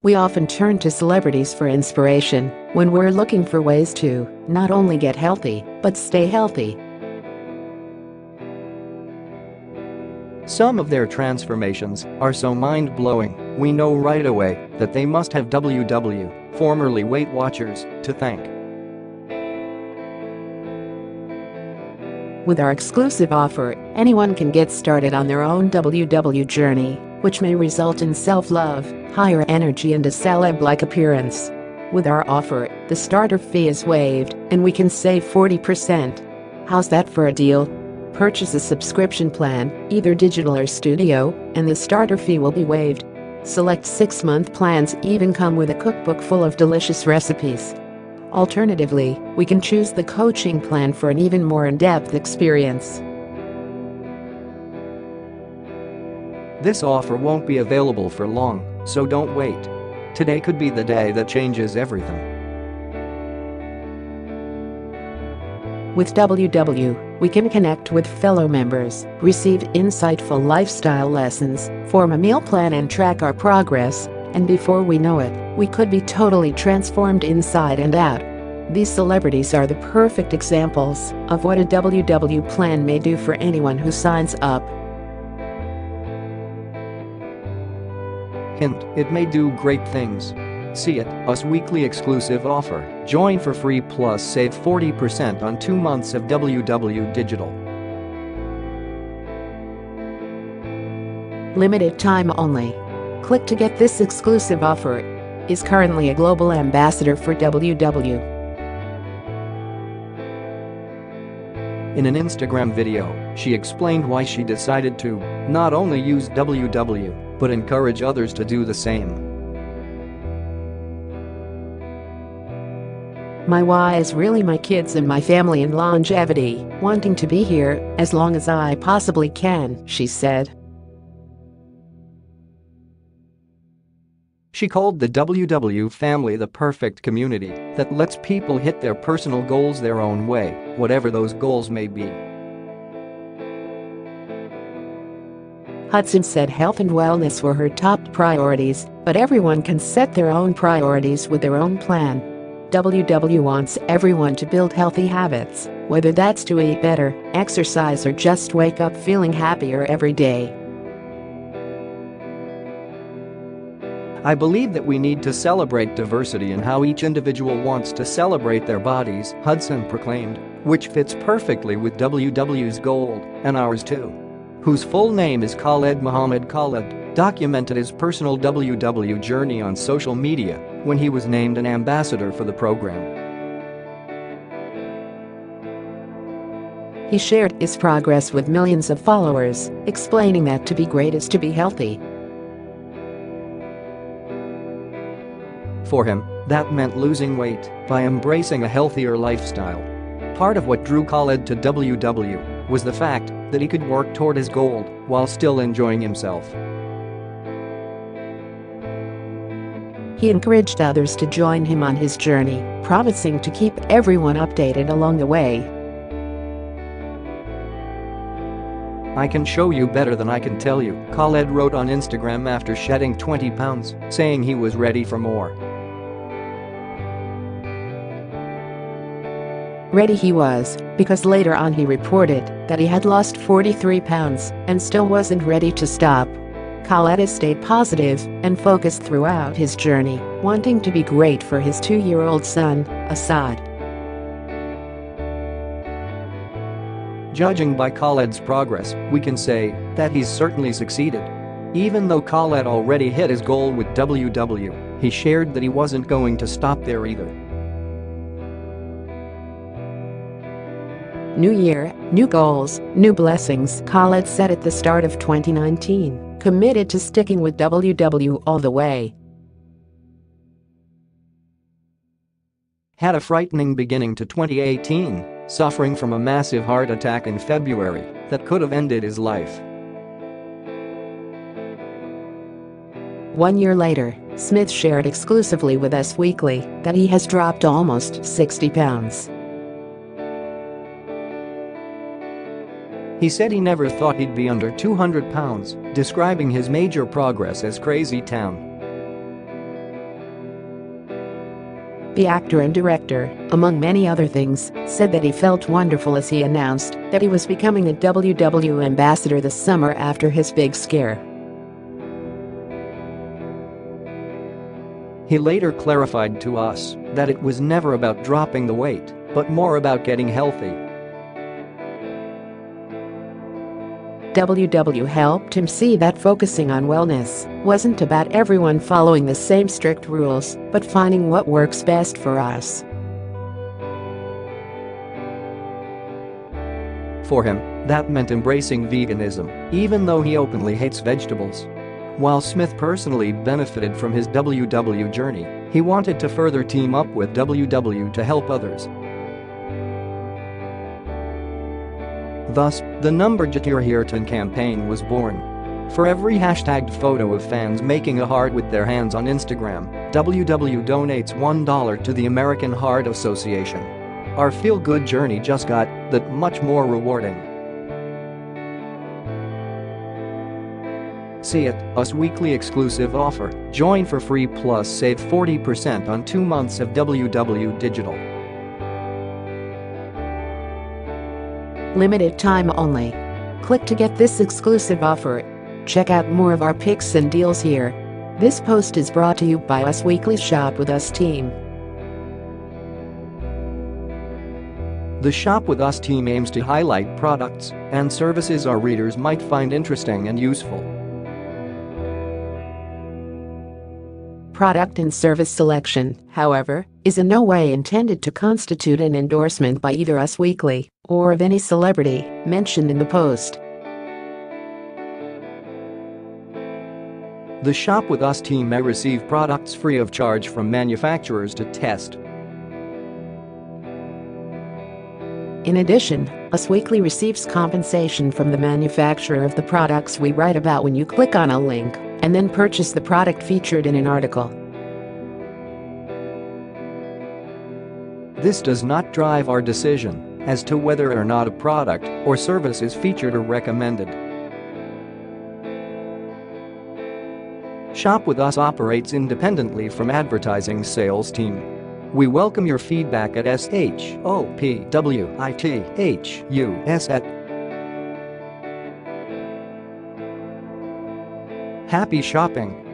We often turn to celebrities for inspiration when we're looking for ways to not only get healthy, but stay healthy. Some of their transformations are so mind-blowing, we know right away that they must have WW, formerly Weight Watchers, to thank. With our exclusive offer, anyone can get started on their own WW journey, which may result in self-love, higher energy and a celeb-like appearance. With our offer, the starter fee is waived, and we can save 40%. How's that for a deal? Purchase a subscription plan, either digital or studio, and the starter fee will be waived. Select 6-month plans even come with a cookbook full of delicious recipes. Alternatively, we can choose the coaching plan for an even more in-depth experience. This offer won't be available for long, so don't wait. Today could be the day that changes everything. With WW, we can connect with fellow members, receive insightful lifestyle lessons, form a meal plan and track our progress, and before we know it, we could be totally transformed inside and out. These celebrities are the perfect examples of what a WW plan may do for anyone who signs up. Hint, it may do great things. See it, Us weekly exclusive offer. Join for free plus save 40% on 2 months of WW Digital. Limited time only. Click to get this exclusive offer. Is currently a global ambassador for WW. In an Instagram video, she explained why she decided to not only use WW, but encourage others to do the same. My why is really my kids and my family and longevity, wanting to be here as long as I possibly can, she said. She called the WW family the perfect community that lets people hit their personal goals their own way, whatever those goals may be. Hudson said health and wellness were her top priorities, but everyone can set their own priorities with their own plan. WW wants everyone to build healthy habits, whether that's to eat better, exercise or just wake up feeling happier every day. I believe that we need to celebrate diversity in how each individual wants to celebrate their bodies, Hudson proclaimed, which fits perfectly with WW's goal, and ours too. Whose full name is Khaled Muhammad Khaled, documented his personal WW journey on social media when he was named an ambassador for the program. He shared his progress with millions of followers, explaining that to be great is to be healthy. For him, that meant losing weight by embracing a healthier lifestyle. Part of what drew Khaled to WW was the fact that he could work toward his goal while still enjoying himself. He encouraged others to join him on his journey, promising to keep everyone updated along the way. I can show you better than I can tell you, Khaled wrote on Instagram after shedding 20 pounds, saying he was ready for more. Ready he was, because later on he reported that he had lost 43 pounds and still wasn't ready to stop. Khaled has stayed positive and focused throughout his journey, wanting to be great for his 2-year-old son, Assad. Judging by Khaled's progress, we can say that he's certainly succeeded. Even though Khaled already hit his goal with WW, he shared that he wasn't going to stop there either. New year, new goals, new blessings, Khaled said at the start of 2019, committed to sticking with WW all the way. Had a frightening beginning to 2018, suffering from a massive heart attack in February that could have ended his life. 1 year later, Smith shared exclusively with Us Weekly that he has dropped almost 60 pounds. He said he never thought he'd be under 200 pounds, describing his major progress as crazy town. The actor and director, among many other things, said that he felt wonderful as he announced that he was becoming a WW ambassador this summer after his big scare. He later clarified to us that it was never about dropping the weight, but more about getting healthy. WW helped him see that focusing on wellness wasn't about everyone following the same strict rules, but finding what works best for us. For him, that meant embracing veganism, even though he openly hates vegetables. While Smith personally benefited from his WW journey, he wanted to further team up with WW to help others. Thus, the Number Jatir Hirtan campaign was born. For every hashtagged photo of fans making a heart with their hands on Instagram, WW donates $1 to the American Heart Association. Our feel-good journey just got that much more rewarding. See it, Us Weekly exclusive offer. Join for free plus save 40% on 2 months of WW Digital. Limited time only. Click to get this exclusive offer. Check out more of our picks and deals here. This post is brought to you by Us Weekly Shop With Us team. The Shop With Us team aims to highlight products and services our readers might find interesting and useful. Product and service selection, however, is in no way intended to constitute an endorsement by either Us Weekly or of any celebrity mentioned in the post. The Shop With Us team may receive products free of charge from manufacturers to test. In addition, Us Weekly receives compensation from the manufacturer of the products we write about when you click on a link and then purchase the product featured in an article. This does not drive our decision as to whether or not a product or service is featured or recommended. Shop With Us operates independently from advertising sales team. We welcome your feedback at shopwithus@. Happy shopping!